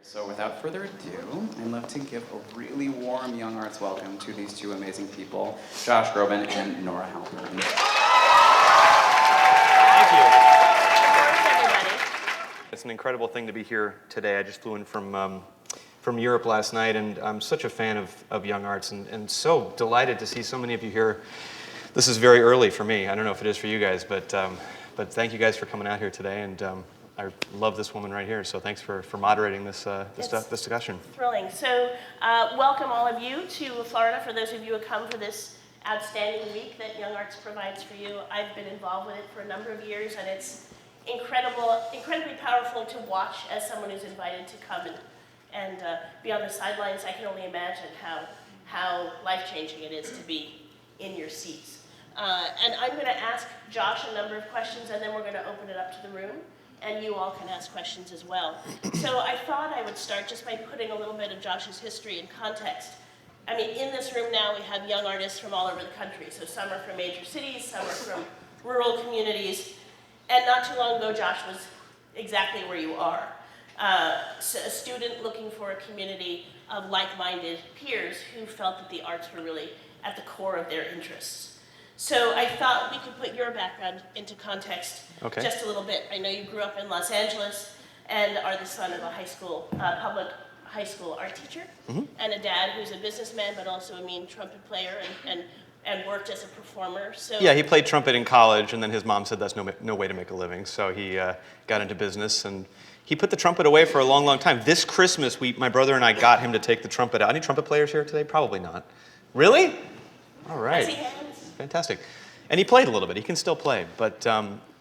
So without further ado, I'd love to give a really warm Young Arts welcome to these two amazing people, Josh Groban and Nora Halpern. Thank you. Everybody. It's an incredible thing to be here today. I just flew in from Europe last night, and I'm such a fan of Young Arts, and so delighted to see so many of you here. This is very early for me. I don't know if it is for you guys, but thank you guys for coming out here today, and I love this woman right here, so thanks for moderating this discussion. Thrilling. So welcome all of you to Florida, for those of you who come for this outstanding week that Young Arts provides for you. I've been involved with it for a number of years, and it's incredibly powerful to watch as someone who's invited to come and be on the sidelines. I can only imagine how life-changing it is to be in your seats. And I'm going to ask Josh a number of questions, and then we're going to open it up to the room, and you all can ask questions as well. So I thought I would start just by putting a little bit of Josh's history in context. I mean, in this room now we have young artists from all over the country. So some are from major cities, some are from rural communities. And not too long ago, Josh was exactly where you are. So a student looking for a community of like-minded peers who felt that the arts were really at the core of their interests. So I thought we could put your background into context just a little bit. I know you grew up in Los Angeles and are the son of a public high school art teacher, and a dad who's a businessman but also a mean trumpet player and worked as a performer. So Yeah, he played trumpet in college, and then his mom said that's no way to make a living, so he got into business, and he put the trumpet away for a long, long time. This Christmas, my brother and I got him to take the trumpet out. Any trumpet players here today? Probably not. Really? All right. I see hands. Fantastic. And he played a little bit. He can still play. But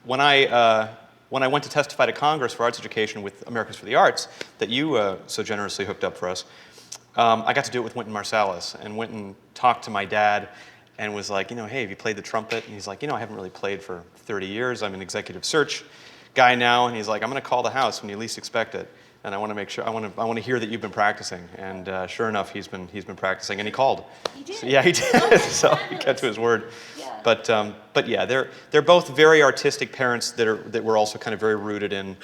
when I went to testify to Congress for arts education with Americans for the Arts, that you so generously hooked up for us, I got to do it with Wynton Marsalis. And Wynton talked to my dad and was like, hey, have you played the trumpet? And he's like, I haven't really played for 30 years. I'm an executive search guy now. And he's like, I'm going to call the house when you least expect it. And I want to make sure, I want to hear that you've been practicing. And sure enough, he's been practicing, and he called. He did? So, yeah, he did. Oh, So he got to his word. Yeah. But yeah, they're both very artistic parents that were also kind of very rooted in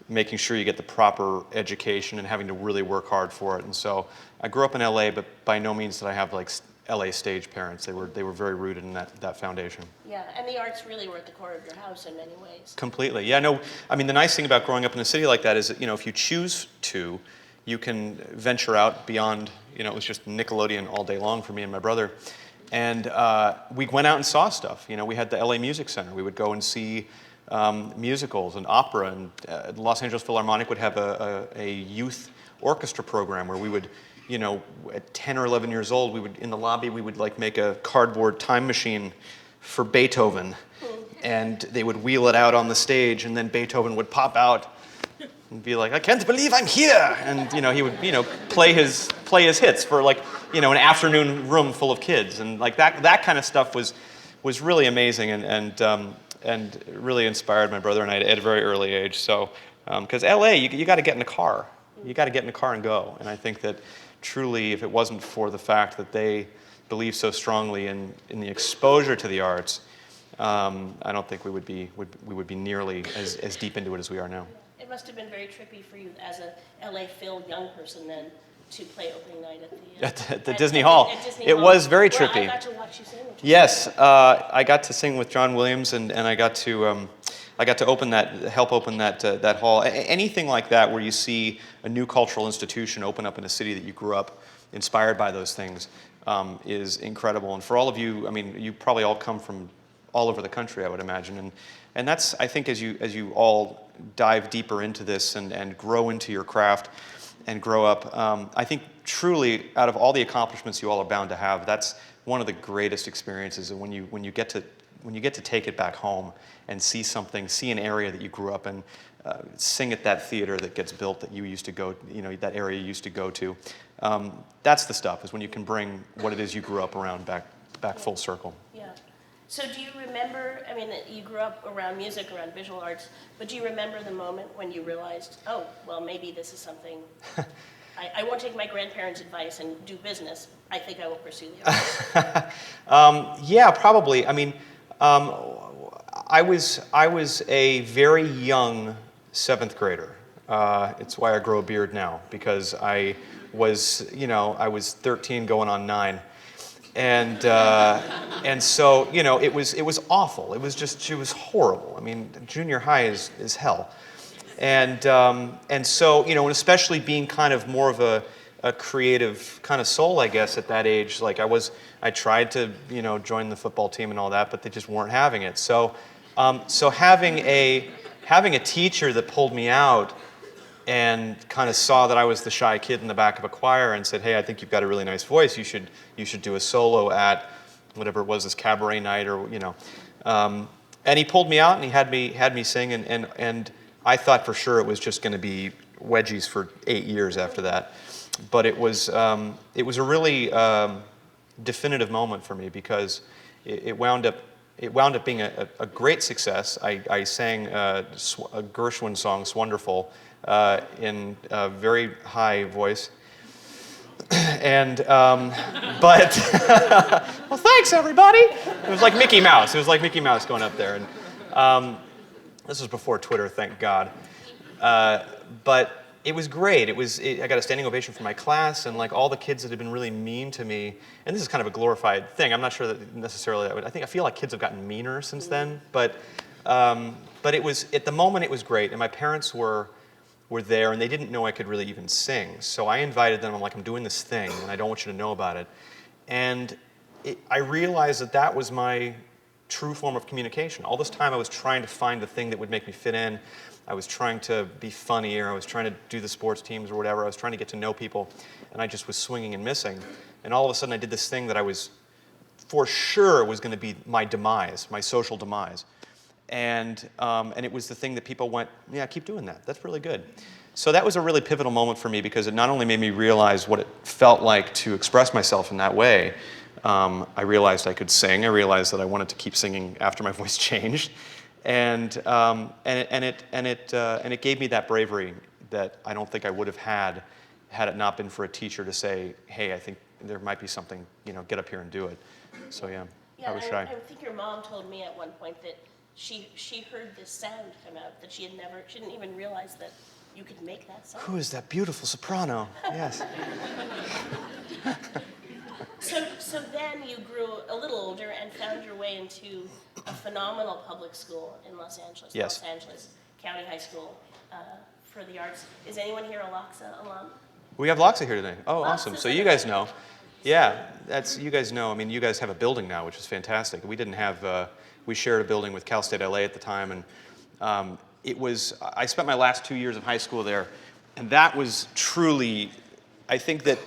making sure you get the proper education and having to really work hard for it. And so I grew up in LA, but by no means did I have like LA stage parents. They were very rooted in that foundation. Yeah, and the arts really were at the core of your house in many ways. Completely. Yeah, no, I mean, the nice thing about growing up in a city like that is that, if you choose to, you can venture out beyond, it was just Nickelodeon all day long for me and my brother. And we went out and saw stuff. We had the LA Music Center. We would go and see musicals and opera, and the Los Angeles Philharmonic would have a youth orchestra program where we would, at 10 or 11 years old, in the lobby, we would like make a cardboard time machine for Beethoven, and they would wheel it out on the stage, and then Beethoven would pop out and be like, I can't believe I'm here, and he would play his hits for like an afternoon room full of kids, and like that kind of stuff was really amazing, and really inspired my brother and I at a very early age. So because LA, you got to get in a car, and go, and I think that truly, if it wasn't for the fact that they believe so strongly in the exposure to the arts, I don't think we would be nearly as deep into it as we are now. It must have been very trippy for you as a LA-filled young person then to play opening night at the Disney Hall. At Disney it Hall, was very where trippy. I got to watch you sing. Yes, I got to sing with John Williams, and I got to help open that hall. Anything like that, where you see a new cultural institution open up in a city that you grew up inspired by those things, is incredible. And for all of you, I mean, you probably all come from all over the country, I would imagine, and that's, I think, as you all dive deeper into this and grow into your craft and grow up, I think truly, out of all the accomplishments you all are bound to have, that's one of the greatest experiences. And when you get to take it back home and see an area that you grew up in, sing at that theater that gets built that you used to go, that area you used to go to. That's the stuff, is when you can bring what it is you grew up around back full circle. Yeah. So do you remember, I mean, you grew up around music, around visual arts, but do you remember the moment when you realized, oh, well, maybe this is something, I won't take my grandparents' advice and do business. I think I will pursue the arts. Yeah, probably. I mean, I was a very young 7th grader It's why I grow a beard now, because I was 13 going on 9. And so, it was awful. It was horrible. I mean, junior high is hell. And so, and especially being kind of more of a creative kind of soul, I guess, at that age. Like I tried to, join the football team and all that, but they just weren't having it. So having a teacher that pulled me out and kind of saw that I was the shy kid in the back of a choir and said, "Hey, I think you've got a really nice voice. You should do a solo at whatever it was, this cabaret night or And he pulled me out and he had me sing, and I thought for sure it was just going to be wedgies for 8 years after that. But it was a really definitive moment for me, because it wound up being a great success. I sang a Gershwin song, "Swonderful," in a very high voice. And but well, thanks everybody. It was like Mickey Mouse. It was like Mickey Mouse going up there. And this was before Twitter, thank God. But it was great. I got a standing ovation from my class, and like all the kids that had been really mean to me. And this is kind of a glorified thing. I'm not sure that necessarily that would. I feel like kids have gotten meaner since then. But it was, at the moment, it was great. And my parents were there, and they didn't know I could really even sing. So I invited them. I'm like, I'm doing this thing, and I don't want you to know about it. And I realized that was my true form of communication. All this time I was trying to find the thing that would make me fit in. I was trying to be funny, or I was trying to do the sports teams or whatever. I was trying to get to know people, and I just was swinging and missing. And all of a sudden I did this thing that I was for sure was going to be my demise, my social demise. And it was the thing that people went, yeah, keep doing that. That's really good. So that was a really pivotal moment for me, because it not only made me realize what it felt like to express myself in that way. I realized I could sing. I realized that I wanted to keep singing after my voice changed, and it gave me that bravery that I don't think I would have had it not been for a teacher to say, "Hey, I think there might be something. Get up here and do it." So yeah, I was shy. I think your mom told me at one point that she heard this sound come out that she didn't even realize that you could make that sound. Who is that beautiful soprano? Yes. So then you grew a little older and found your way into a phenomenal public school in Los Angeles. Yes. Los Angeles County High School for the Arts. Is anyone here a LOXA alum? We have Loxa here today. Oh, awesome. So you guys know. So Yeah, you guys know. I mean, you guys have a building now, which is fantastic. We didn't have, we shared a building with Cal State LA at the time, and I spent my last 2 years of high school there, and that was truly, I think that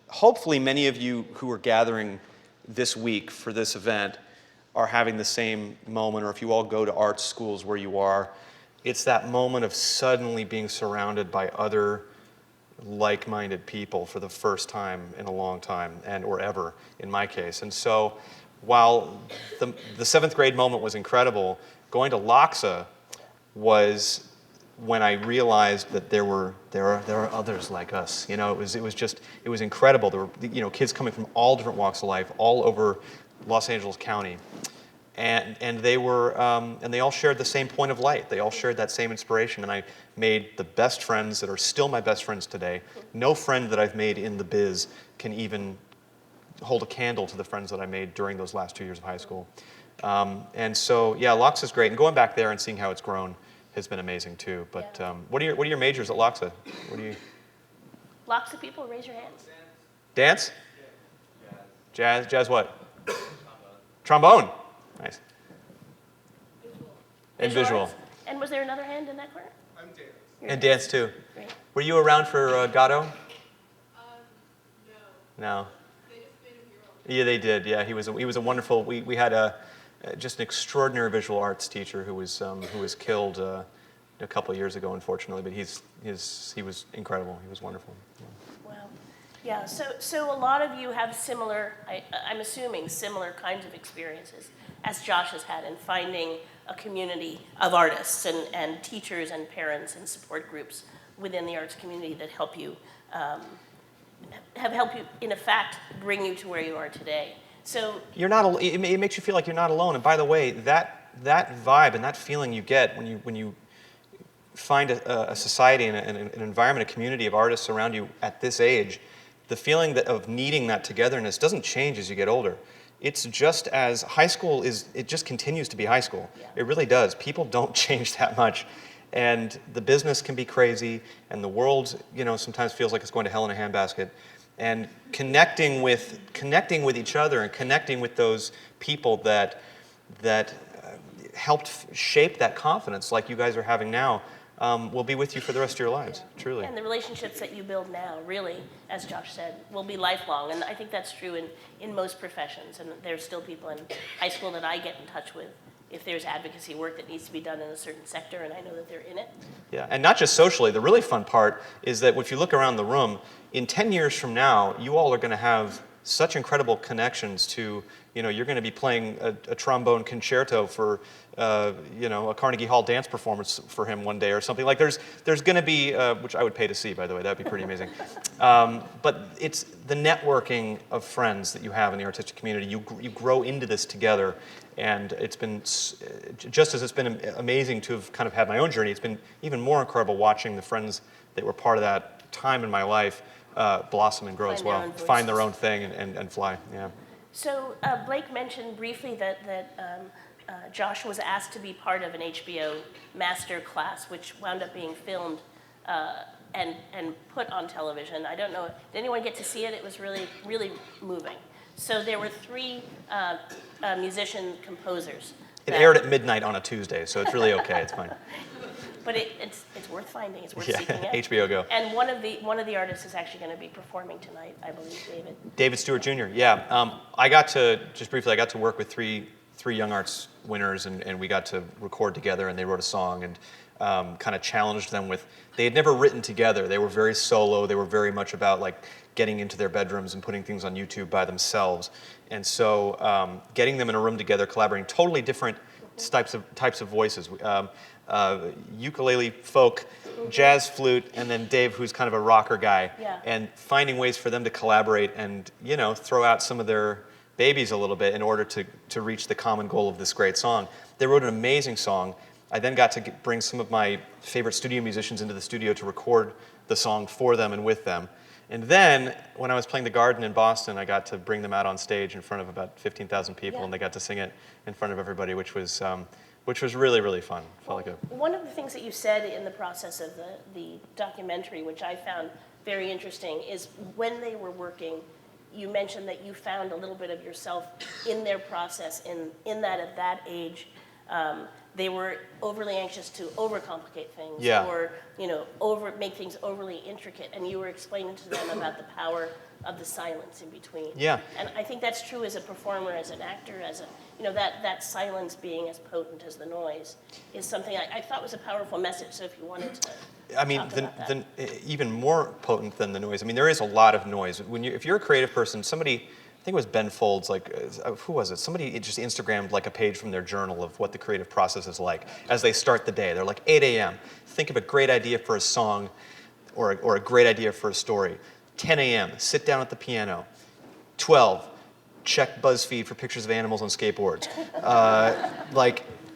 hopefully many of you who are gathering this week for this event are having the same moment, or if you all go to art schools where you are, it's that moment of suddenly being surrounded by other like-minded people for the first time in a long time, or ever, in my case. And so while the seventh grade moment was incredible, going to LOXA was when I realized that there are others like us. It was incredible. There were kids coming from all different walks of life, all over Los Angeles County, and they all shared the same point of light. They all shared that same inspiration, and I made the best friends that are still my best friends today. No friend that I've made in the biz can even hold a candle to the friends that I made during those last 2 years of high school. And so, yeah, LOXA is great, and going back there and seeing how it's grown has been amazing too. But what are your majors at LOXA? LOXA people, raise your hands. Dance? Jazz what? Trombone. Nice. And visual. Arts. And was there another hand in that corner? I'm dance. And dance too. Great. Were you around for Gatto? No. No. They just made a mural. Yeah, they did. Yeah, he was a wonderful. We had just an extraordinary visual arts teacher who was killed a couple of years ago, unfortunately. But he was incredible. He was wonderful. Wow. Yeah. So a lot of you have similar, I'm assuming, similar kinds of experiences as Josh has had in finding a community of artists and teachers and parents and support groups within the arts community that help you, have helped you, in effect, bring you to where you are today. So You're not. It makes you feel like you're not alone. And by the way, that vibe and that feeling you get when find a society and an environment, a community of artists around you at this age, the feeling of needing that togetherness doesn't change as you get older. It's just as high school it just continues to be high school. Yeah. It really does. People don't change that much. And the business can be crazy, and the world, sometimes feels like it's going to hell in a handbasket. And connecting with each other and connecting with those people that helped shape that confidence, like you guys are having now, will be with you for the rest of your lives, truly. And the relationships that you build now, really, as Josh said, will be lifelong. And I think that's true in most professions. And there's still people in high school that I get in touch with if there's advocacy work that needs to be done in a certain sector, and I know that they're in it. Yeah, and not just socially. The really fun part is that if you look around the room, in 10 years from now, you all are going to have such incredible connections to, you're going to be playing a trombone concerto for, a Carnegie Hall dance performance for him one day or something. Like there's going to be, which I would pay to see, by the way, that'd be pretty amazing. But it's the networking of friends that you have in the artistic community. You grow into this together, and it's been, just as it's been amazing to have kind of had my own journey, it's been even more incredible watching the friends that were part of that time in my life blossom and grow as well, find their own thing and fly. Yeah. So Blake mentioned briefly that Josh was asked to be part of an HBO master class, which wound up being filmed and put on television. I don't know, did anyone get to see it? It was really, really moving. So there were 3 musician composers. It aired at midnight on a Tuesday, so it's really okay. It's fine. But it's worth finding. It's worth seeking out. HBO Go. And one of the artists is actually going to be performing tonight, I believe, David. David Stewart Jr. Yeah, I got to work with three YoungArts winners, and we got to record together, and they wrote a song, and kind of challenged them with. They had never written together. They were very solo. They were very much about like getting into their bedrooms and putting things on YouTube by themselves. And so getting them in a room together, collaborating, totally different types of voices. Ukulele, folk, jazz flute, and then Dave, who's kind of a rocker guy. Yeah. And finding ways for them to collaborate and, throw out some of their babies a little bit in order to reach the common goal of this great song. They wrote an amazing song. I then got to bring some of my favorite studio musicians into the studio to record the song for them and with them. And then, when I was playing the Garden in Boston, I got to bring them out on stage in front of about 15,000 people, and they got to sing it in front of everybody, which was really, really fun. Felt like one of the things that you said in the process of the documentary, which I found very interesting, is when they were working, you mentioned that you found a little bit of yourself in their process, in that at that age, they were overly anxious to overcomplicate things, or make things overly intricate, and you were explaining to them about the power of the silence in between. Yeah. And I think that's true as a performer, as an actor, as that silence being as potent as the noise is something I thought was a powerful message. So if you wanted to, even more potent than the noise. I mean, there is a lot of noise. If you're a creative person, somebody. I think it was Ben Folds, who was it? Somebody just Instagrammed like a page from their journal of what the creative process is like as they start the day. They're like 8 a.m. Think of a great idea for a song or a great idea for a story. 10 a.m. Sit down at the piano. 12, check BuzzFeed for pictures of animals on skateboards.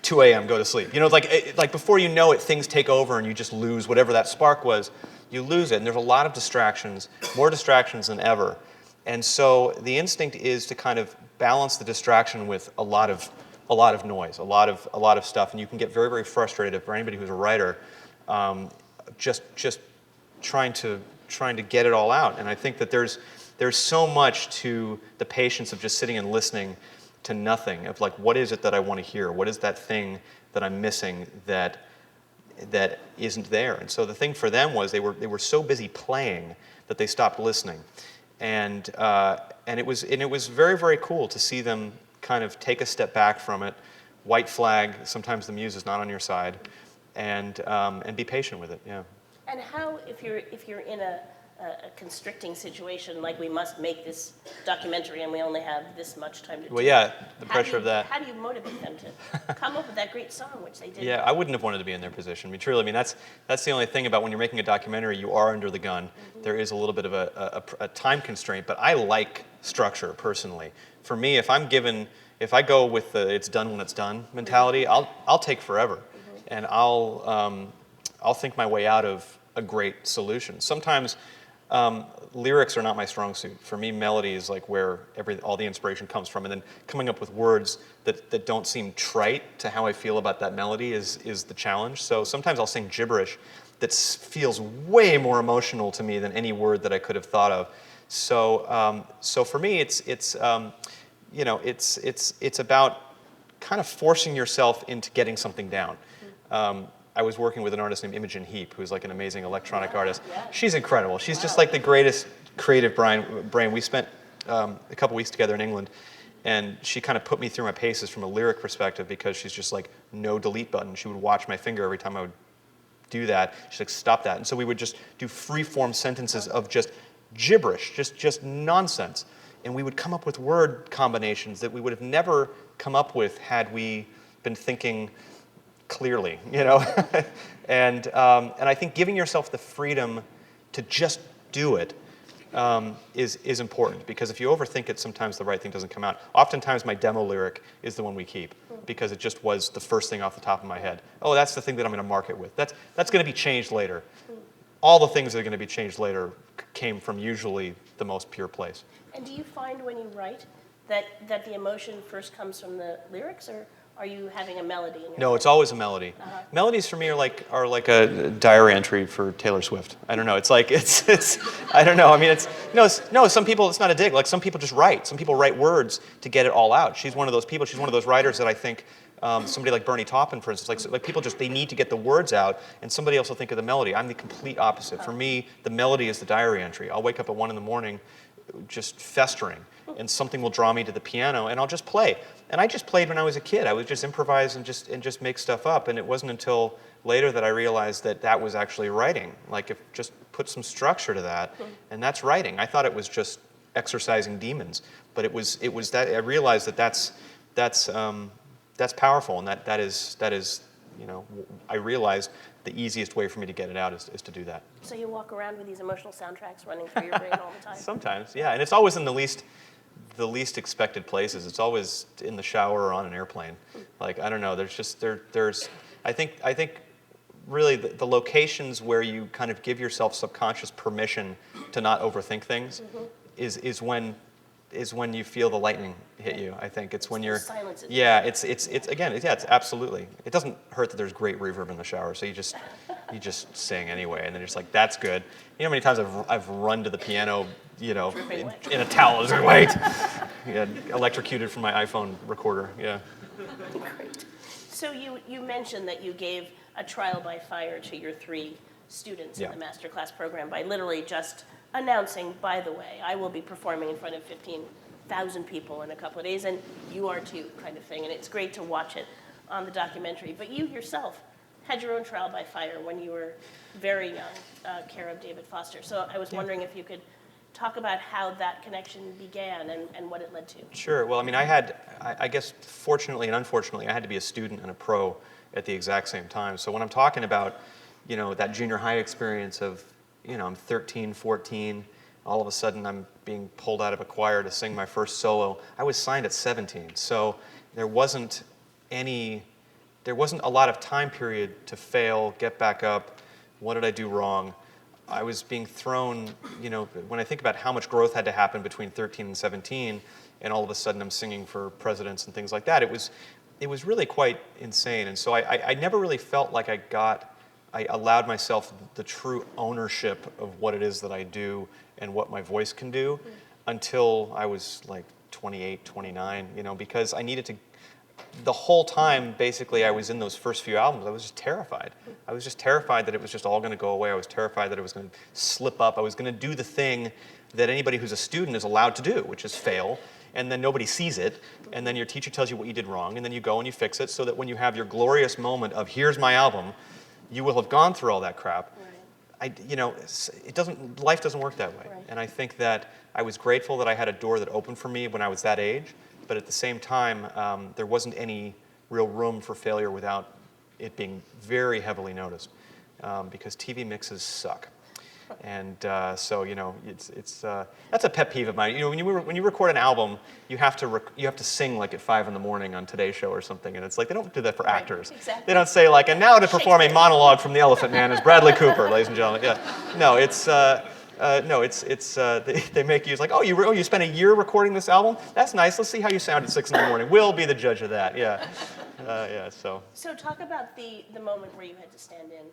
2 a.m. go to sleep. Like before you know it, things take over and you just lose whatever that spark was. You lose it, and there's a lot of distractions, more distractions than ever. And so the instinct is to kind of balance the distraction with a lot of noise, a lot of stuff, and you can get very, very frustrated for anybody who's a writer, just trying to get it all out. And I think that there's so much to the patience of just sitting and listening to nothing, of like, what is it that I want to hear? What is that thing that I'm missing that isn't there? And so the thing for them was they were so busy playing that they stopped listening. And it was very, very cool to see them kind of take a step back from it, white flag. Sometimes the muse is not on your side, and be patient with it. Yeah. And how, if you're in a constricting situation, like we must make this documentary and we only have this much time to do it. Well, yeah, the pressure of that. How do you motivate them to come up with that great song, which they did? Yeah, I wouldn't have wanted to be in their position. I mean, truly, that's the only thing about when you're making a documentary, you are under the gun. Mm-hmm. There is a little bit of a time constraint, but I like structure personally. For me, if I go with the "it's done when it's done" mentality, I'll take forever, and I'll think my way out of a great solution. Sometimes lyrics are not my strong suit. For me, melody is like where all the inspiration comes from, and then coming up with words that don't seem trite to how I feel about that melody is the challenge. So sometimes I'll sing gibberish that feels way more emotional to me than any word that I could have thought of. So so for me, it's about kind of forcing yourself into getting something down. I was working with an artist named Imogen Heap, who's like an amazing electronic artist. She's incredible. She's just like the greatest creative brain. We spent a couple weeks together in England, and she kind of put me through my paces from a lyric perspective because she's just like no delete button. She would watch my finger every time I would do that. She's like, stop that. And so we would just do free-form sentences of just gibberish, just nonsense. And we would come up with word combinations that we would have never come up with had we been thinking clearly, and I think giving yourself the freedom to just do it is important, because if you overthink it, sometimes the right thing doesn't come out. Oftentimes my demo lyric is the one we keep because it just was the first thing off the top of my head. Oh, that's the thing that I'm going to market with. That's going to be changed later. All the things that are going to be changed later came from usually the most pure place. And do you find when you write that the emotion first comes from the lyrics, or are you having a melody in your No, head? it's always a melody. Melodies for me are like a diary entry for Taylor Swift. I don't know. It's like it's I don't know. I mean, no. Some people, it's not a dig. Like some people just write. Some people write words to get it all out. She's one of those people. She's one of those writers that I think somebody like Bernie Taupin, for instance, like people just, they need to get the words out, and somebody else will think of the melody. I'm the complete opposite. For me, the melody is the diary entry. I'll wake up at 1 a.m. just festering, and something will draw me to the piano, and I'll just play. And I just played when I was a kid. I would just improvise and just make stuff up. And it wasn't until later that I realized that was actually writing. Like, if just put some structure to that, and that's writing. I thought it was just exercising demons, but it was that I realized that's powerful, and that is I realized the easiest way for me to get it out is to do that. So you walk around with these emotional soundtracks running through your brain all the time? Sometimes, yeah, and it's always in the least expected places. It's always in the shower or on an airplane. Like, I don't know. There's I think really the locations where you kind of give yourself subconscious permission to not overthink things is when you feel the lightning hit you. I think it's when you're silence. It's absolutely. It doesn't hurt that there's great reverb in the shower, so you just sing anyway, and then you're just like, that's good. You know how many times I've run to the piano, in a towel, just wait. Yeah, electrocuted from my iPhone recorder. Yeah. Great. So you mentioned that you gave a trial by fire to your 3 students in the masterclass program by literally just announcing, by the way, I will be performing in front of 15,000 people in a couple of days, and you are too, kind of thing. And it's great to watch it on the documentary. But you yourself had your own trial by fire when you were very young, care of David Foster. So I was wondering if you could talk about how that connection began and what it led to. Sure. Well, I mean, I guess fortunately and unfortunately, I had to be a student and a pro at the exact same time. So when I'm talking about, that junior high experience of, I'm 13, 14, all of a sudden I'm being pulled out of a choir to sing my first solo. I was signed at 17, so there wasn't a lot of time period to fail, get back up, what did I do wrong? I was being thrown, when I think about how much growth had to happen between 13 and 17, and all of a sudden I'm singing for presidents and things like that, it was really quite insane. And so I never really felt like I allowed myself the true ownership of what it is that I do and what my voice can do until I was like 28, 29, because I needed to. The whole time, basically, I was in those first few albums, I was just terrified. I was just terrified that it was just all going to go away. I was terrified that it was going to slip up. I was going to do the thing that anybody who's a student is allowed to do, which is fail, and then nobody sees it, and then your teacher tells you what you did wrong, and then you go and you fix it so that when you have your glorious moment of, here's my album, you will have gone through all that crap. Right. Life doesn't work that way. Right. And I think that I was grateful that I had a door that opened for me when I was that age, but at the same time, there wasn't any real room for failure without it being very heavily noticed, because TV mixes suck. And so it's that's a pet peeve of mine. When you record an album, you have to sing like at 5 a.m. on Today's Show or something, and it's like they don't do that for actors. Exactly. They don't say like, and now to perform a monologue from The Elephant Man is Bradley Cooper, ladies and gentlemen. Yeah, no, they make you like, you spent a year recording this album? That's nice. Let's see how you sound at 6 a.m. We'll be the judge of that. Yeah, So. So talk about the moment where you had to stand in.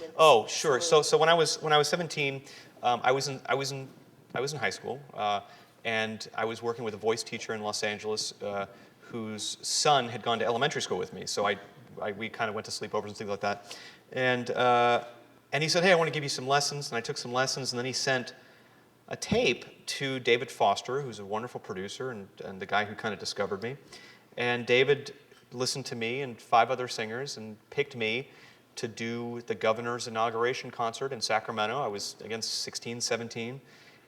With Oh, sure. Celine. So when I was 17, I was in high school, and I was working with a voice teacher in Los Angeles, whose son had gone to elementary school with me. So we kind of went to sleepovers and things like that, and he said, "Hey, I want to give you some lessons," and I took some lessons, and then he sent a tape to David Foster, who's a wonderful producer and the guy who kind of discovered me, and David listened to me and 5 other singers and picked me to do the governor's inauguration concert in Sacramento. I was, again, 16, 17,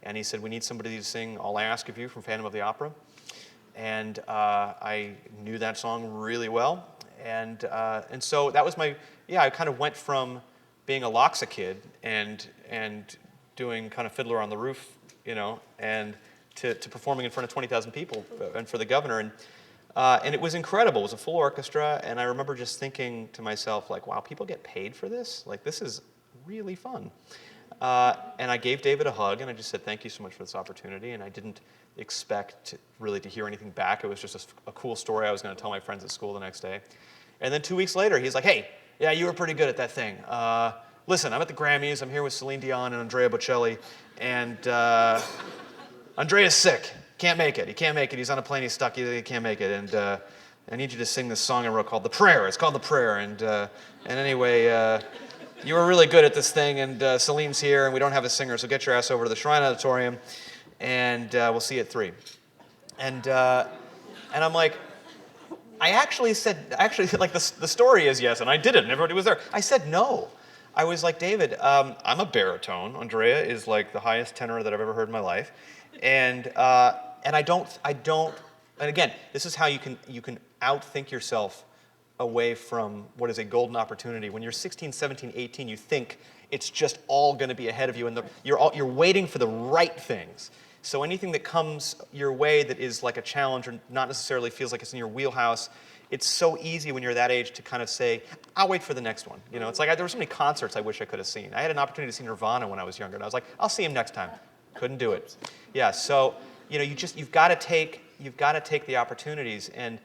and he said, "We need somebody to sing All I Ask of You from Phantom of the Opera." And I knew that song really well, and so that was I kind of went from being a Loxa kid and doing kind of Fiddler on the Roof, and to performing in front of 20,000 people and for the governor. And it was incredible. It was a full orchestra, and I remember just thinking to myself, like, wow, people get paid for this? Like, this is really fun. And I gave David a hug, and I just said, thank you so much for this opportunity, and I didn't expect really to hear anything back. It was just a cool story I was going to tell my friends at school the next day. And then 2 weeks later, he's like, hey, yeah, you were pretty good at that thing. Listen, I'm at the Grammys. I'm here with Celine Dion and Andrea Bocelli, and Andrea's sick. Can't make it. He can't make it. He's on a plane. He's stuck. He can't make it. And I need you to sing this song I wrote called "The Prayer." It's called "The Prayer." And anyway, you were really good at this thing. And Celine's here, and we don't have a singer, so get your ass over to the Shrine Auditorium, and we'll see you at 3. And I'm like, like the story is yes, and I did it, and everybody was there. I said no. I was like, David, I'm a baritone. Andrea is like the highest tenor that I've ever heard in my life, and I don't, and again, this is how you can outthink yourself away from what is a golden opportunity. When you're 16, 17, 18, you think it's just all going to be ahead of you, and you're waiting for the right things. So anything that comes your way that is like a challenge or not necessarily feels like it's in your wheelhouse, it's so easy when you're that age to kind of say, I'll wait for the next one. It's like there were so many concerts I wish I could have seen. I had an opportunity to see Nirvana when I was younger, and I was like, I'll see him next time. Couldn't do it. Yeah, so you've got to take the opportunities, and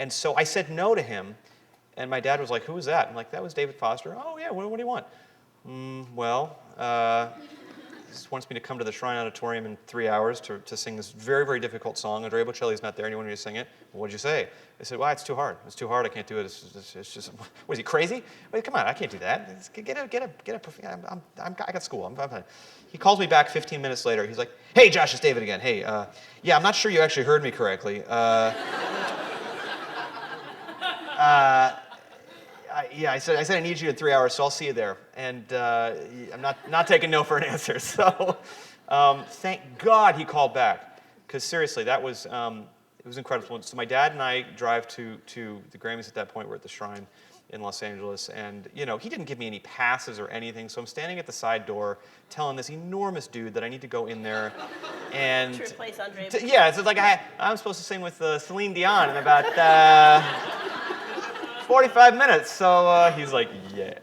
so I said no to him, and my dad was like, who was that? I'm like, that was David Foster. Oh yeah, what do you want? He just wants me to come to the Shrine Auditorium in 3 hours to sing this very, very difficult song. Andrea Bocelli's not there, and you want me to sing it? Well, what'd you say? I said, well, it's too hard. It's too hard. I can't do it. It's just, what is he, crazy? Wait, come on, I can't do that. I got school. I'm fine. He calls me back 15 minutes later. He's like, hey, Josh, it's David again. Hey, yeah, I'm not sure you actually heard me correctly. I said I need you in 3 hours, so I'll see you there. And I'm not taking no for an answer. So thank God he called back, because seriously, that was it was incredible. So my dad and I drive to the Grammys at that point. We're at the Shrine in Los Angeles, and he didn't give me any passes or anything. So I'm standing at the side door, telling this enormous dude that I need to go in there and to replace Andrea. Yeah, it's like I'm supposed to sing with Celine Dion in about 45 minutes. So he's like, yeah.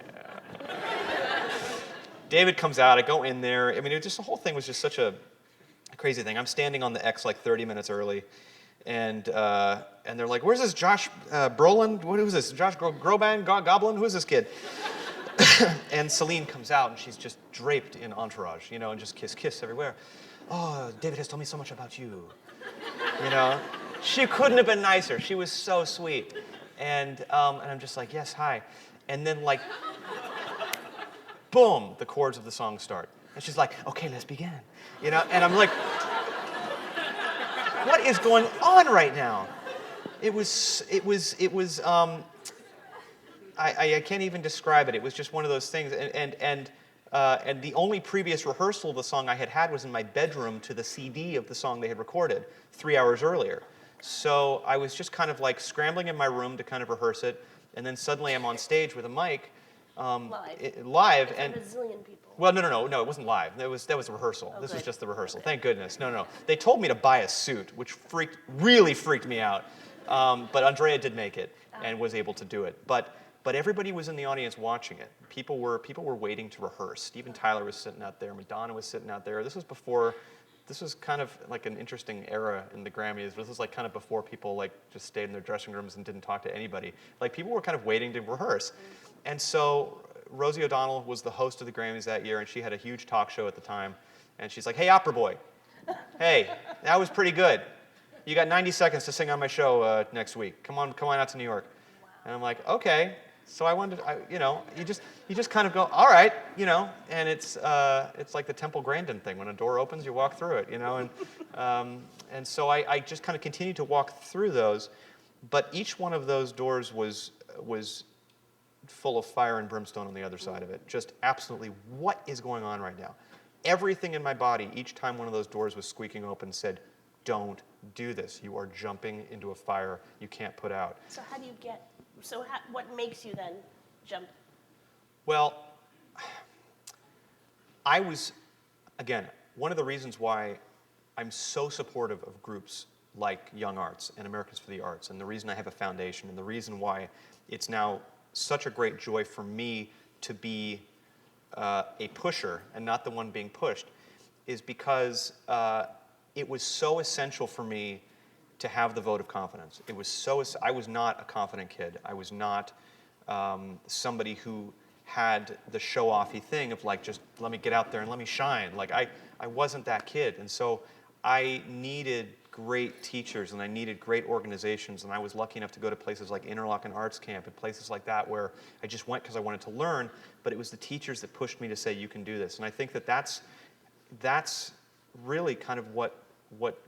David comes out. I go in there. I mean, the whole thing was just such a crazy thing. I'm standing on the X like 30 minutes early, and they're like, "Where's this Josh Brolin? Who's this? Josh Groban? Goblin? Who's this kid?" And Celine comes out, and she's just draped in entourage, and just kiss everywhere. Oh, David has told me so much about you. She couldn't have been nicer. She was so sweet. And I'm just like, yes, hi. And then like, boom, the chords of the song start. And she's like, okay, let's begin. And I'm like, what is going on right now? I can't even describe it. It was just one of those things. And the only previous rehearsal of the song I had was in my bedroom to the CD of the song they had recorded 3 hours earlier. So I was just kind of like scrambling in my room to kind of rehearse it, and then suddenly I'm on stage with a mic, live, In and front of a zillion people. well, no, it wasn't live. That was a rehearsal. Oh, This was good. just the rehearsal. Okay. Thank goodness. No. They told me to buy a suit, which really freaked me out. But Andrea did make it and was able to do it. But everybody was in the audience watching it. People were waiting to rehearse. Steven Tyler was sitting out there. Madonna was sitting out there. This was kind of like an interesting era in the Grammys. This was like kind of before people like just stayed in their dressing rooms and didn't talk to anybody. Like people were kind of waiting to rehearse. And so Rosie O'Donnell was the host of the Grammys that year, and she had a huge talk show at the time. And she's like, "Hey, opera boy, hey, that was pretty good. You got 90 seconds to sing on my show next week. Come on out to New York." Wow. And I'm like, okay. So I wanted, you just kind of go, all right, and it's like the Temple Grandin thing. When a door opens, you walk through it, and so I just kind of continued to walk through those, but each one of those doors was full of fire and brimstone on the other side of it. Just absolutely, what is going on right now? Everything in my body, each time one of those doors was squeaking open, said, "Don't do this. You are jumping into a fire you can't put out." So how do you get? So what makes you then jump? Well, I was, again, one of the reasons why I'm so supportive of groups like Young Arts and Americans for the Arts, and the reason I have a foundation, and the reason why it's now such a great joy for me to be a pusher and not the one being pushed, is because it was so essential for me to have the vote of confidence. I was not a confident kid. I was not somebody who had the show-offy thing of like, just let me get out there and let me shine. Like I wasn't that kid. And so I needed great teachers and I needed great organizations, and I was lucky enough to go to places like Interlochen Arts Camp and places like that where I just went because I wanted to learn, but it was the teachers that pushed me to say, you can do this. And I think that's really kind of what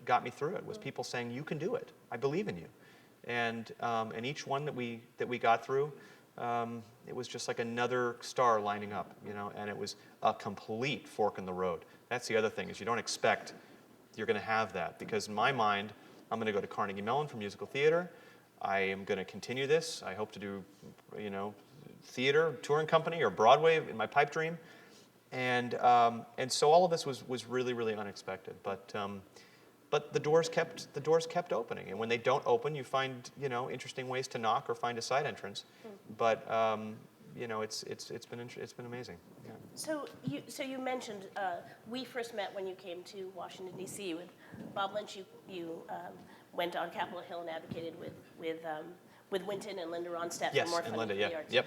got me through it, was people saying, you can do it. I believe in you. And each one that we got through, it was just like another star lining up, and it was a complete fork in the road. That's the other thing, is you don't expect you're going to have that, because in my mind, I'm going to go to Carnegie Mellon for musical theater. I am going to continue this. I hope to do, theater, touring company, or Broadway in my pipe dream. And so all of this was really, really unexpected. But the doors kept opening, and when they don't open, you find interesting ways to knock or find a side entrance. But it's been amazing. Yeah. So you mentioned we first met when you came to Washington D.C. with Bob Lynch. You went on Capitol Hill and advocated with Wynton and Linda Ronstadt for more funding for the arts. Yep.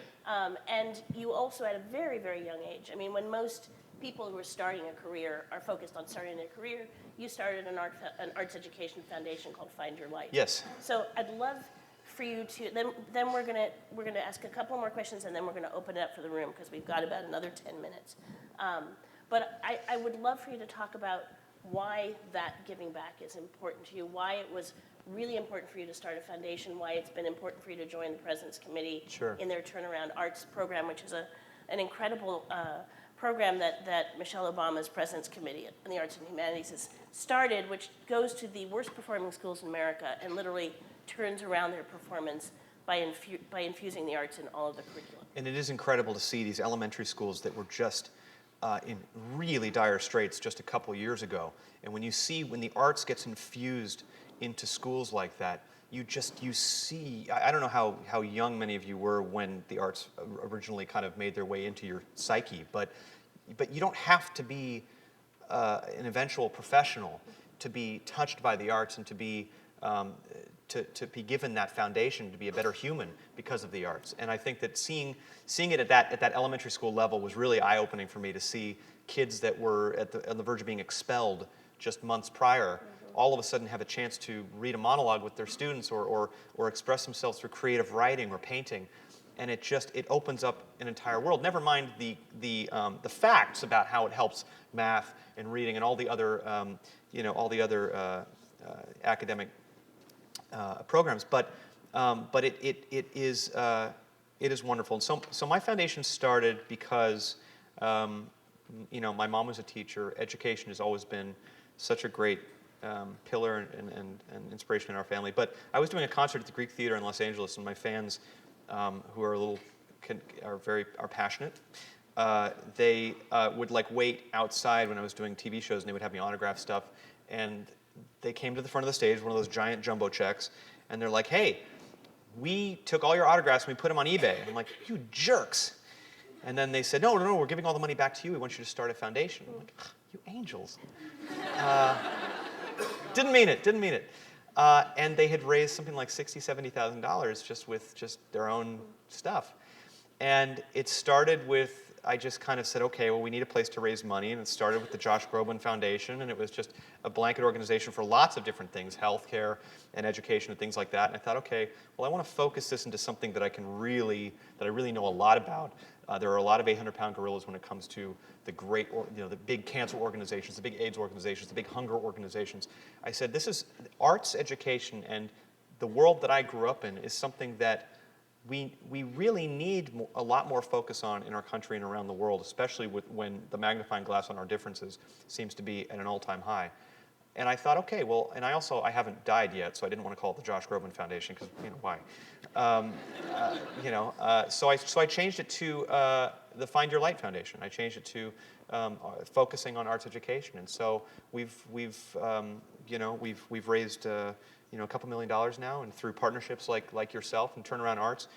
And you also, at a very, very young age, I mean, when most people who are starting a career are focused on starting a career, you started an arts education foundation called Find Your Light. Yes. So I'd love for you to, then we're gonna ask a couple more questions, and then we're gonna open it up for the room because we've got about another 10 minutes. But I would love for you to talk about why that giving back is important to you, why it was really important for you to start a foundation, why it's been important for you to join the President's Committee in their Turnaround Arts program, which is an incredible program that Michelle Obama's President's Committee on the Arts and Humanities has started, which goes to the worst performing schools in America and literally turns around their performance by infusing the arts in all of the curriculum. And it is incredible to see these elementary schools that were just in really dire straits just a couple years ago. And when the arts gets infused into schools like that, you see, I don't know how young many of you were when the arts originally kind of made their way into your psyche, but you don't have to be an eventual professional to be touched by the arts and to be given that foundation to be a better human because of the arts. And I think that seeing it at that elementary school level was really eye-opening for me, to see kids that were on the verge of being expelled just months prior all of a sudden have a chance to read a monologue with their students or express themselves through creative writing or painting. And it opens up an entire world. Never mind the facts about how it helps math and reading and all the other academic programs. But it is wonderful. And so my foundation started because my mom was a teacher. Education has always been such a great pillar and inspiration in our family. But I was doing a concert at the Greek Theater in Los Angeles, and my fans, who are a little are passionate. They would like wait outside when I was doing TV shows, and they would have me autograph stuff. And they came to the front of the stage, one of those giant jumbo checks, and they're like, "Hey, we took all your autographs and we put them on eBay." And I'm like, "You jerks!" And then they said, "No, we're giving all the money back to you. We want you to start a foundation." I'm like, "You angels!" Didn't mean it. And they had raised something like $60,000-$70,000 just with their own stuff. And it started with, I just kind of said, okay, well, we need a place to raise money. And it started with the Josh Groban Foundation. And it was just a blanket organization for lots of different things, healthcare and education and things like that. And I thought, okay, well, I want to focus this into something that I really know a lot about. There are a lot of 800-pound gorillas when it comes to the the big cancer organizations, the big AIDS organizations, the big hunger organizations. I said, this is arts education, and the world that I grew up in is something that we really need a lot more focus on in our country and around the world, especially when the magnifying glass on our differences seems to be at an all-time high. And I thought, okay, well, and I haven't died yet, so I didn't want to call it the Josh Groban Foundation, because, why? So I changed it to the Find Your Light Foundation. I changed it to focusing on arts education. And so we've raised a couple $1 million now, and through partnerships like yourself and Turnaround Arts,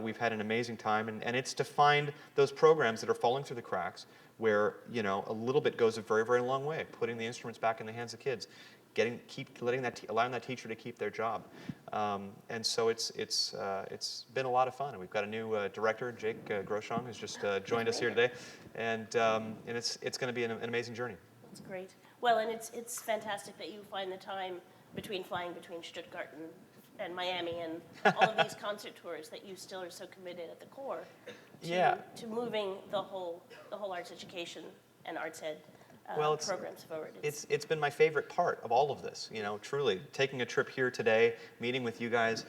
we've had an amazing time. And it's to find those programs that are falling through the cracks, where a little bit goes a very, very long way. Putting the instruments back in the hands of kids, allowing that teacher to keep their job, and so it's been a lot of fun. And we've got a new director, Jake Groshong, who's just joined us here today, and it's going to be an amazing journey. That's great. Well, and it's fantastic that you find the time flying between Stuttgart and Miami and all of these concert tours, that you still are so committed at the core to moving the whole arts education and arts ed programs forward. It's been my favorite part of all of this. Truly taking a trip here today, meeting with you guys,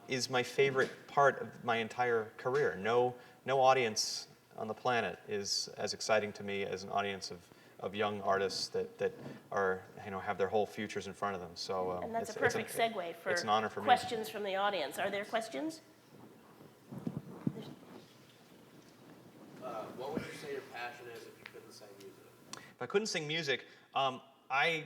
is my favorite part of my entire career. No audience on the planet is as exciting to me as an audience of young artists that are have their whole futures in front of them. So and that's a perfect segue for it's an honor for me. Questions from the audience. Are there questions? What would you say your passion is if you couldn't sing music? If I couldn't sing music, I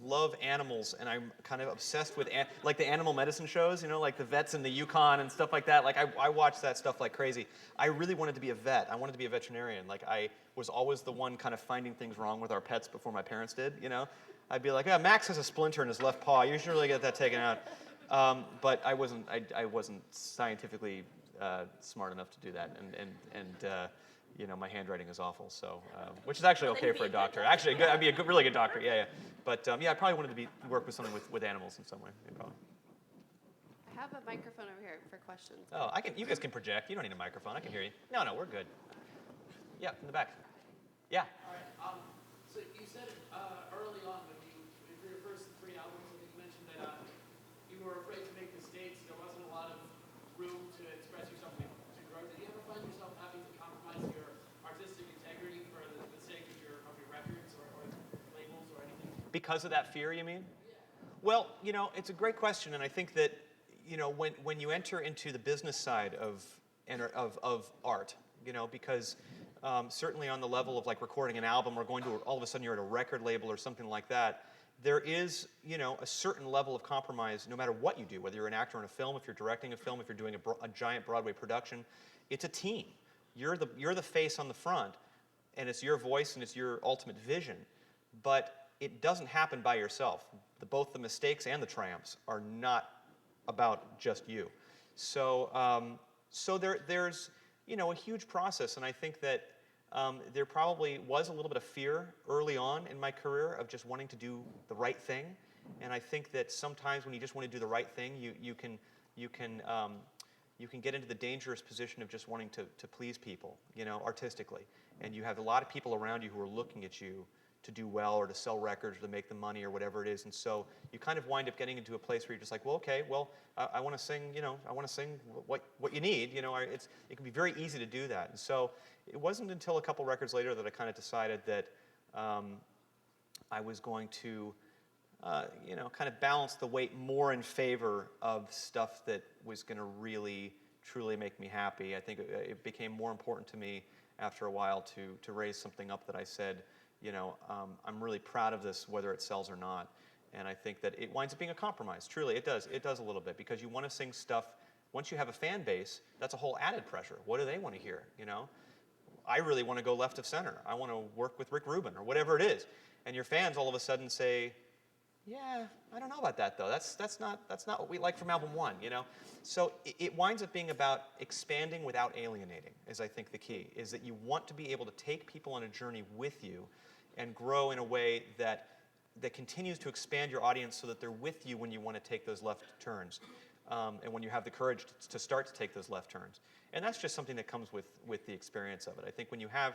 love animals, and I'm kind of obsessed with like the animal medicine shows, like the vets in the Yukon and stuff like that. Like I watch that stuff like crazy. I really wanted to be a vet. I wanted to be a veterinarian. Like I was always the one kind of finding things wrong with our pets before my parents did. I'd be like, Max has a splinter in his left paw. You should really get that taken out. But I wasn't scientifically smart enough to do that, and my handwriting is awful, so which is actually okay for a doctor. Actually, I'd be a really good doctor. Yeah. But I probably wanted to work with something with animals in some way. Probably. I have a microphone over here for questions. Oh, you guys can project. You don't need a microphone. I can hear you. No, we're good. Yeah, in the back. Yeah. All right. So you said early on for your first 3 albums, I think you mentioned that you were afraid to make mistakes. There wasn't a lot of room to express yourself to grow. Did you ever find yourself having to compromise your artistic integrity for the sake of your records or labels or anything? Because of that fear, you mean? Yeah. Well, it's a great question, and I think that when you enter into the business side of art, because certainly on the level of like recording an album or going to all of a sudden you're at a record label or something like that, there is a certain level of compromise no matter what you do, whether you're an actor in a film, if you're directing a film, if you're doing a giant Broadway production. It's a team. You're the face on the front, and it's your voice and it's your ultimate vision, but it doesn't happen by yourself. Both the mistakes and the triumphs are not about just you. So there's a huge process, and I think that there probably was a little bit of fear early on in my career of just wanting to do the right thing, and I think that sometimes when you just want to do the right thing, you can get into the dangerous position of just wanting to please people, artistically, and you have a lot of people around you who are looking at you to do well or to sell records or to make the money or whatever it is, and so you kind of wind up getting into a place where you're just like, well, okay, I want to sing, I want to sing what you need, it can be very easy to do that, and so it wasn't until a couple records later that I kind of decided that I was going to, kind of balance the weight more in favor of stuff that was going to really truly make me happy. I think it became more important to me after a while to raise something up that I said, I'm really proud of this, whether it sells or not. And I think that it winds up being a compromise. Truly, it does. It does a little bit, because you want to sing stuff. Once you have a fan base, that's a whole added pressure. What do they want to hear? I really want to go left of center. I want to work with Rick Rubin or whatever it is. And your fans all of a sudden say, yeah, I don't know about that though. That's not what we like from album one, So it winds up being about expanding without alienating, is I think the key, is that you want to be able to take people on a journey with you and grow in a way that continues to expand your audience so that they're with you when you want to take those left turns. And when you have the courage to start to take those left turns. And that's just something that comes with the experience of it. I think when you have,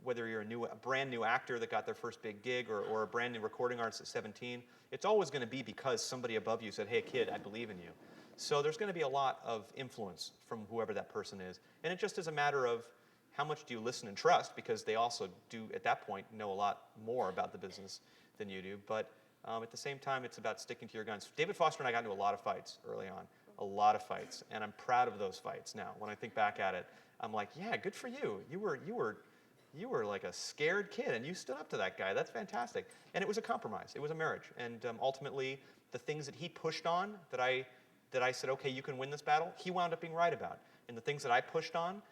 whether you're a brand new actor that got their first big gig or a brand new recording artist at 17, it's always going to be because somebody above you said, hey kid, I believe in you. So there's going to be a lot of influence from whoever that person is. And it just is a matter of how much do you listen and trust, because they also do, at that point, know a lot more about the business than you do. But at the same time, it's about sticking to your guns. David Foster and I got into a lot of fights early on, a lot of fights, and I'm proud of those fights now. When I think back at it, I'm like, yeah, good for you. You were like a scared kid, and you stood up to that guy. That's fantastic. And it was a compromise. It was a marriage. And ultimately, the things that he pushed on that I said, okay, you can win this battle, he wound up being right about. And the things that I pushed on,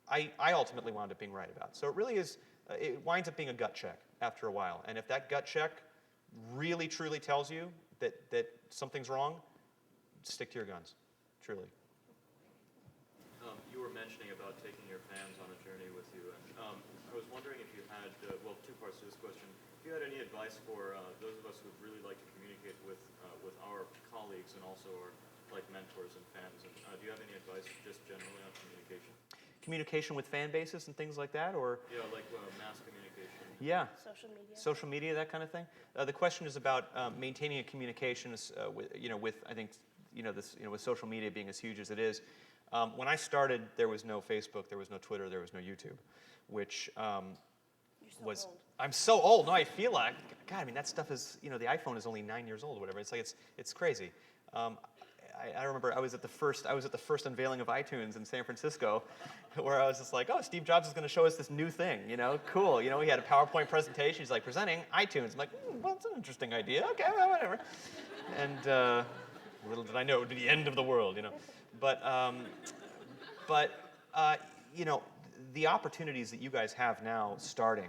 I ultimately wound up being right about. So it really is, it winds up being a gut check after a while. And if that gut check really truly tells you that something's wrong, stick to your guns, truly. You were mentioning about taking your fans on a journey with you, and I was wondering if you had, two parts to this question. If you had any advice for those of us who would really like to communicate with our colleagues and also our mentors and fans, and do you have any advice just generally on communication? Communication with fan bases and things like that, or? Yeah, mass communication. Yeah. Social media, that kind of thing. The question is about maintaining a communication with I think with social media being as huge as it is. When I started, there was no Facebook, there was no Twitter, there was no YouTube, which You're so old. I'm so old. No, I feel like, God, I mean, that stuff is, the iPhone is only 9 years old or whatever. It's like, it's crazy. I remember I was at the first unveiling of iTunes in San Francisco, where I was just like, oh, Steve Jobs is going to show us this new thing, cool. He had a PowerPoint presentation. He's like, presenting iTunes. I'm like, well, that's an interesting idea. Okay, well, whatever. And little did I know it would be the end of the world, But the opportunities that you guys have now starting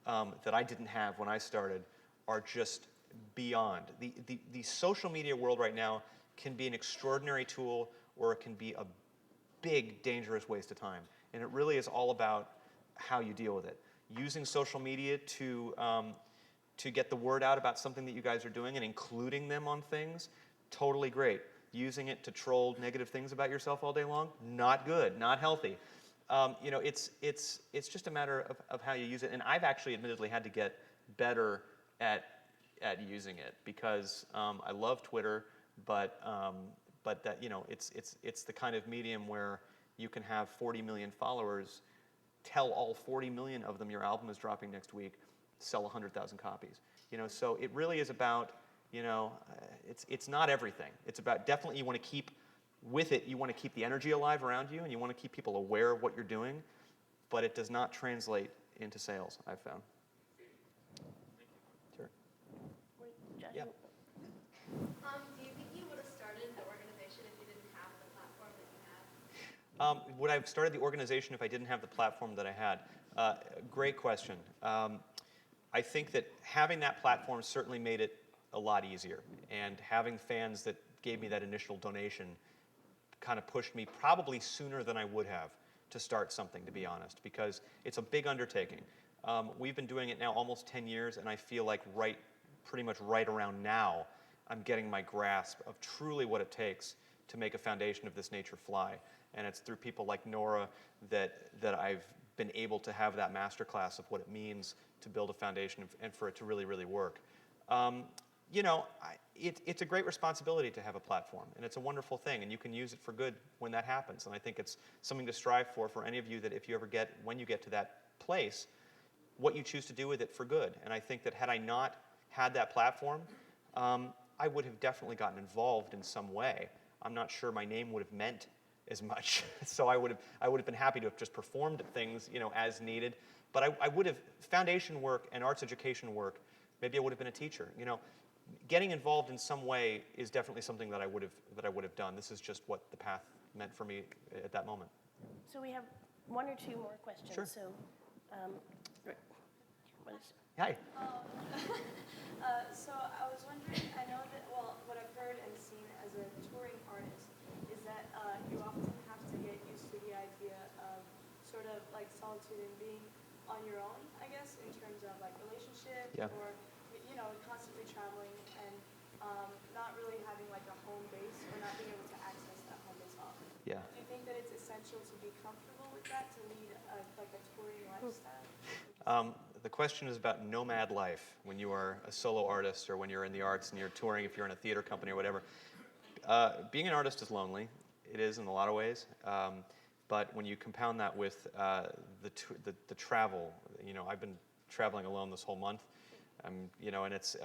that I didn't have when I started are just beyond. The social media world right now can be an extraordinary tool, or it can be a big, dangerous waste of time. And it really is all about how you deal with it. Using social media to get the word out about something that you guys are doing and including them on things, totally great. Using it to troll negative things about yourself all day long, not good, not healthy. It's just a matter of how you use it. And I've actually admittedly had to get better at using it, because I love Twitter, but that it's the kind of medium where you can have 40 million followers, tell all 40 million of them your album is dropping next week, sell 100,000 copies. So it really is about, it's not everything. It's about, definitely you want to keep with it, you want to keep the energy alive around you, and you want to keep people aware of what you're doing, but it does not translate into sales, I've found. Sure. Wait, Jeff, Yeah. Do you think you would have started the organization if you didn't have the platform that you have? Would I have started the organization if I didn't have the platform that I had? Great question. I think that having that platform certainly made it a lot easier, and having fans that gave me that initial donation kind of pushed me probably sooner than I would have to start something, to be honest, because it's a big undertaking. We've been doing it now almost 10 years, and I feel like pretty much right around now, I'm getting my grasp of truly what it takes to make a foundation of this nature fly. And it's through people like Nora that I've been able to have that masterclass of what it means to build a foundation and for it to really, really work. It's a great responsibility to have a platform, and it's a wonderful thing, and you can use it for good when that happens. And I think it's something to strive for any of you, that if you ever when you get to that place, what you choose to do with it for good. And I think that had I not had that platform, I would have definitely gotten involved in some way. I'm not sure my name would have meant as much. So I would have been happy to have just performed things, as needed. But I would have foundation work and arts education work. Maybe I would have been a teacher. Getting involved in some way is definitely something that I would have done. This is just what the path meant for me at that moment. So we have one or two more questions. Sure. So, Rick, what is- Hi. So I was wondering, I know that, well, what I've heard and seen as a touring artist is that you often have to get used to the idea of sort of like solitude and being on your own, I guess, in terms of like relationship Yeah. or, constantly traveling and not really having like a home base or not being able to access that home base often. Yeah. Do you think that it's essential to be comfortable with that, to lead like a touring lifestyle? The question is about nomad life when you are a solo artist or when you're in the arts and you're touring, if you're in a theater company or whatever. Being an artist is lonely. It is in a lot of ways. But when you compound that with the travel, I've been traveling alone this whole month. And it's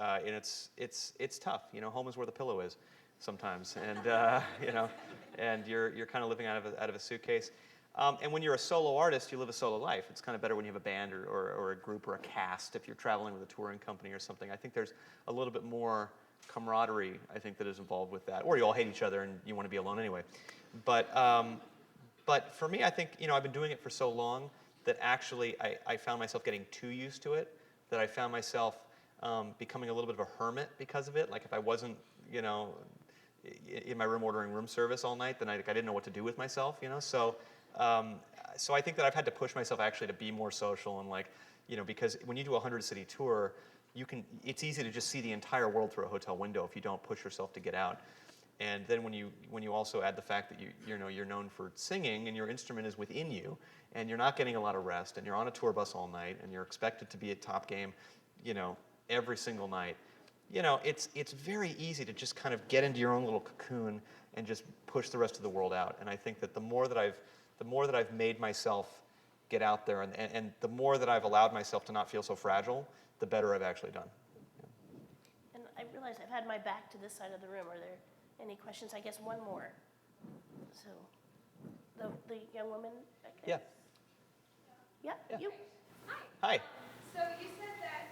tough. Home is where the pillow is sometimes, and and you're kind of living out of a suitcase. And when you're a solo artist, you live a solo life. It's kind of better when you have a band or a group or a cast. If you're traveling with a touring company or something, I think there's a little bit more camaraderie, I think, that is involved with that. Or you all hate each other and you want to be alone anyway. But for me, I think, I've been doing it for so long that actually I found myself getting too used to it, that I found myself becoming a little bit of a hermit because of it. Like if I wasn't, in my room ordering room service all night, then I didn't know what to do with myself, So I think that I've had to push myself actually to be more social and because when you do a 100-city tour, it's easy to just see the entire world through a hotel window if you don't push yourself to get out. And then when you also add the fact that you're known for singing and your instrument is within you and you're not getting a lot of rest and you're on a tour bus all night and you're expected to be at top game, every single night, it's very easy to just kind of get into your own little cocoon and just push the rest of the world out. And I think that the more that I've made myself get out there and the more that I've allowed myself to not feel so fragile, the better I've actually done. And I realize I've had my back to this side of the room. Are there any questions? I guess one more. So, the young woman back there? Yeah. Yeah, you. Hi. So you said that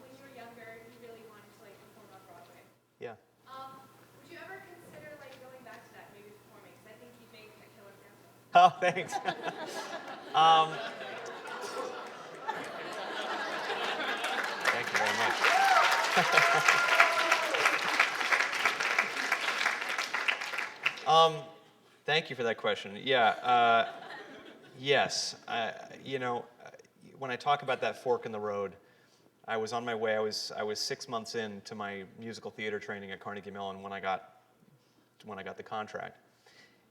when you were younger, you really wanted to perform on Broadway. Yeah. Would you ever consider going back to that, maybe performing? Because I think you'd make a killer grandpa. Oh, thanks. Thank you very much. Thank you for that question. Yeah. Yes. When I talk about that fork in the road, I was on my way. I was 6 months into my musical theater training at Carnegie Mellon when I got the contract,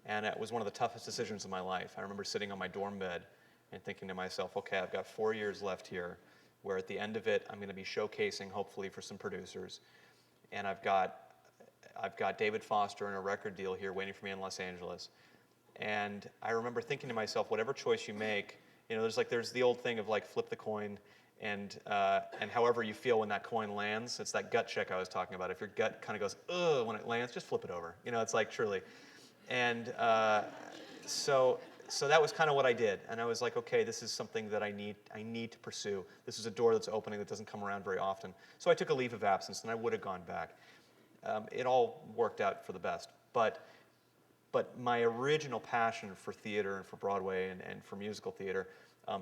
and it was one of the toughest decisions of my life. I remember sitting on my dorm bed and thinking to myself, okay, I've got 4 years left here, where at the end of it, I'm going to be showcasing, hopefully, for some producers, and I've got David Foster and a record deal here waiting for me in Los Angeles. And I remember thinking to myself, whatever choice you make, there's the old thing of flip the coin, and however you feel when that coin lands, it's that gut check I was talking about. If your gut kind of goes, ugh, when it lands, just flip it over. It's truly. And so that was kind of what I did. And I was like, okay, this is something that I need to pursue. This is a door that's opening that doesn't come around very often. So I took a leave of absence, and I would have gone back. It all worked out for the best. But my original passion for theater and for Broadway and for musical theater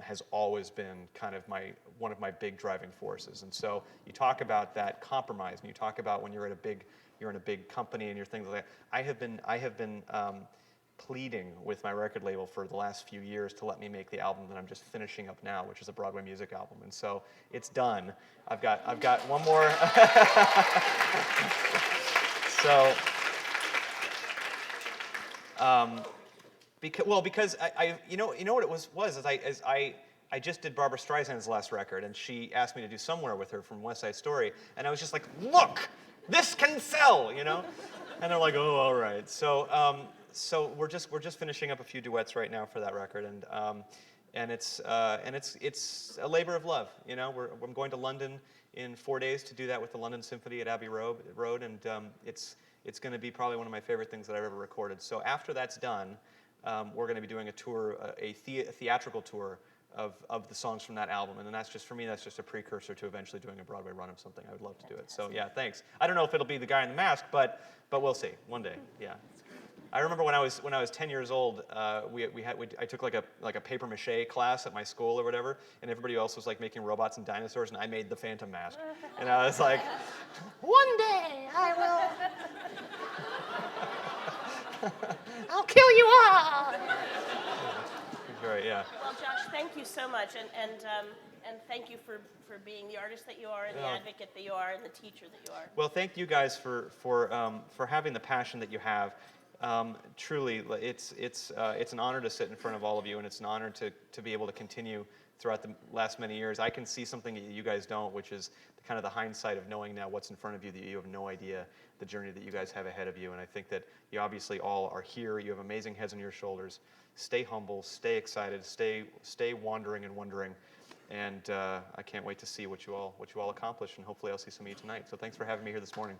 has always been kind of one of my big driving forces. And so you talk about that compromise, and you talk about when you're in a big company and you're things like that. I have been pleading with my record label for the last few years to let me make the album that I'm just finishing up now, which is a Broadway music album. And so it's done. I've got one more. So. Because I you know what it was I just did Barbra Streisand's last record, and she asked me to do Somewhere with her from West Side Story, and I was just like, look, this can sell, And they're like, oh, all right. So we're just finishing up a few duets right now for that record, and it's a labor of love, I'm going to London in 4 days to do that with the London Symphony at Abbey Road, and it's going to be probably one of my favorite things that I've ever recorded. So after that's done, we're going to be doing a tour, a theatrical tour of the songs from that album. And then that's just, for me, that's just a precursor to eventually doing a Broadway run of something. I would love to do it. So yeah, thanks. I don't know if it'll be the guy in the mask, but we'll see one day. Yeah. I remember when I was 10 years old, I took like a paper mache class at my school or whatever, and everybody else was like making robots and dinosaurs, and I made the Phantom Mask. And I was like, one day I will, I'll kill you all. Right, yeah. Well, Josh, thank you so much, and thank you for being the artist that you are, and the advocate that you are, and the teacher that you are. Well, thank you guys for having the passion that you have. Truly, it's an honor to sit in front of all of you, and it's an honor to be able to continue throughout the last many years. I can see something that you guys don't, which is kind of the hindsight of knowing now what's in front of you, that you have no idea the journey that you guys have ahead of you. And I think that you obviously all are here. You have amazing heads on your shoulders. Stay humble, stay excited, stay wandering and wondering. And I can't wait to see what you all accomplish, and hopefully I'll see some of you tonight. So thanks for having me here this morning.